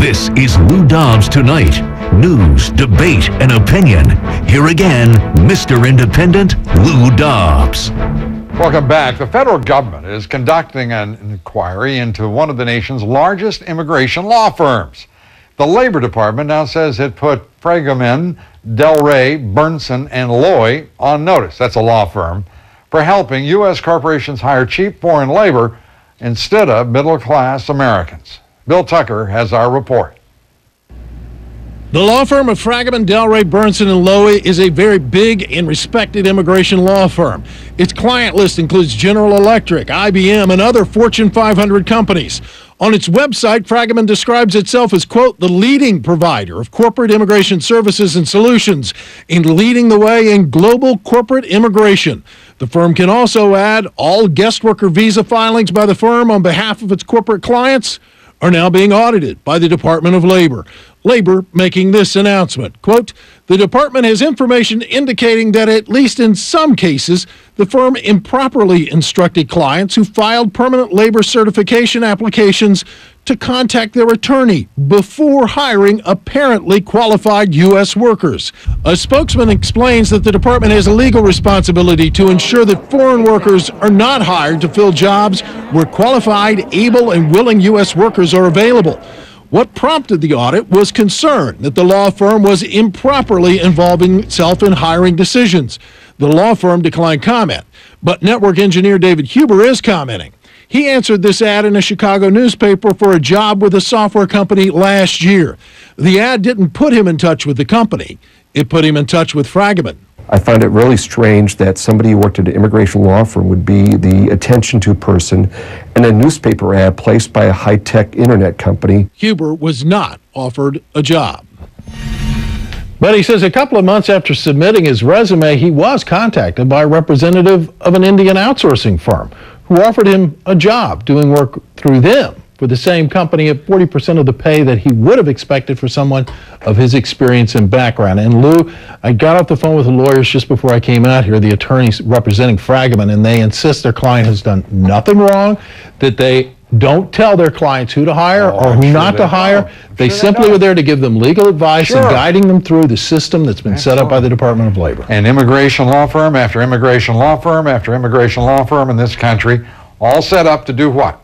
This is Lou Dobbs Tonight. News, debate, and opinion. Here again, Mr. Independent, Lou Dobbs. Welcome back. The federal government is conducting an inquiry into one of the nation's largest immigration law firms. The Labor Department now says it put Fragomen, Bernsen Loewy on notice, that's a law firm, for helping U.S. corporations hire cheap foreign labor instead of middle-class Americans. Bill Tucker has our report. The law firm of Fragomen, Bernsen Loewy is a very big and respected immigration law firm. Its client list includes General Electric, IBM, and other Fortune 500 companies. On its website, Fragomen describes itself as, quote, the leading provider of corporate immigration services and solutions in leading the way in global corporate immigration. The firm can also add all guest worker visa filings by the firm on behalf of its corporate clients are now being audited by the Department of Labor. Labor making this announcement, quote, the department has information indicating that at least in some cases, the firm improperly instructed clients who filed permanent labor certification applications to contact their attorney before hiring apparently qualified U.S. workers. A spokesman explains that the department has a legal responsibility to ensure that foreign workers are not hired to fill jobs where qualified, able, and willing U.S. workers are available. What prompted the audit was concern that the law firm was improperly involving itself in hiring decisions. The law firm declined comment, but network engineer David Huber is commenting. He answered this ad in a Chicago newspaper for a job with a software company last year. The ad didn't put him in touch with the company. It put him in touch with Fragomen. I find it really strange that somebody who worked at an immigration law firm would be the attention-to person in a newspaper ad placed by a high-tech internet company. Huber was not offered a job. But he says a couple of months after submitting his resume, he was contacted by a representative of an Indian outsourcing firm who offered him a job doing work through them for the same company at 40% of the pay that he would have expected for someone of his experience and background. And Lou, I got off the phone with the lawyers just before I came out here, the attorneys representing Fragomen, and they insist their client has done nothing wrong, that they don't tell their clients who to hire or who not to hire. They simply were there to give them legal advice and guiding them through the system that's been set up by the Department of Labor. And immigration law firm after immigration law firm after immigration law firm in this country, all set up to do what?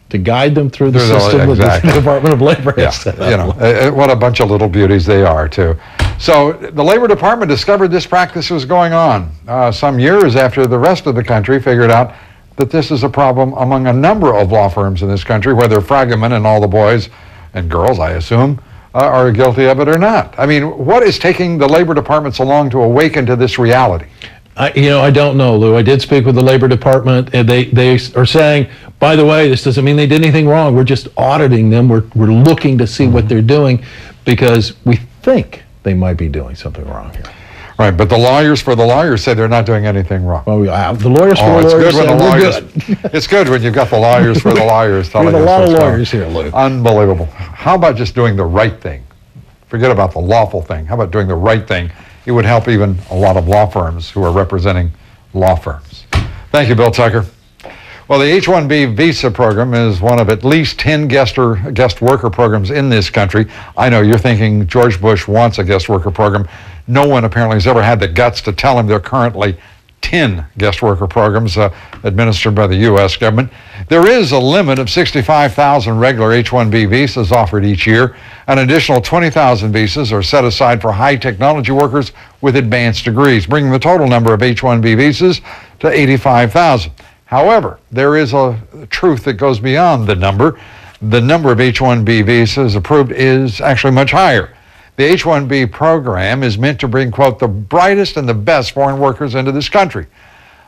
To guide them through the system that the Department of Labor has set up. You know, what a bunch of little beauties they are, too. So the Labor Department discovered this practice was going on some years after the rest of the country figured out that this is a problem among a number of law firms in this country, whether Fragomen and all the boys and girls, I assume, are guilty of it or not. I mean, what is taking the Labor Department so long to awaken to this reality? I don't know, Lou. I did speak with the Labor Department, and they are saying, by the way, this doesn't mean they did anything wrong. We're just auditing them. We're looking to see what they're doing because we think they might be doing something wrong here. Right, but the lawyers for the lawyers say they're not doing anything wrong. Well, the lawyers for the lawyers say we're good. It's good when you've got the lawyers for the lawyers telling us we have a lot of going. lawyers here, Lou. Unbelievable. How about just doing the right thing? Forget about the lawful thing. How about doing the right thing? It would help even a lot of law firms who are representing law firms. Thank you, Bill Tucker. Well, the H-1B visa program is one of at least 10 guest worker programs in this country. I know you're thinking George Bush wants a guest worker program. No one apparently has ever had the guts to tell him there are currently 10 guest worker programs administered by the U.S. government. There is a limit of 65,000 regular H-1B visas offered each year. An additional 20,000 visas are set aside for high technology workers with advanced degrees, bringing the total number of H-1B visas to 85,000. However, there is a truth that goes beyond the number. The number of H-1B visas approved is actually much higher. The H-1B program is meant to bring, quote, the brightest and the best foreign workers into this country.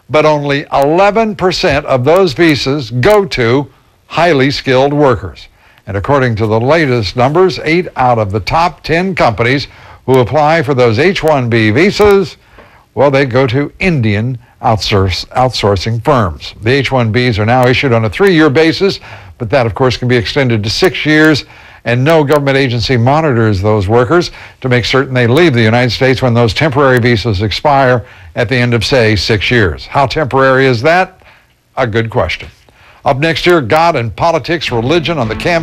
But only 11% of those visas go to highly skilled workers. And according to the latest numbers, 8 out of the top 10 companies who apply for those H-1B visas, well, they go to Indian outsourcing firms. The H-1Bs are now issued on a 3-year basis, but that, of course, can be extended to 6 years. And no government agency monitors those workers to make certain they leave the United States when those temporary visas expire at the end of, say, 6 years. How temporary is that? A good question. Up next here, God and politics, religion on the campaign.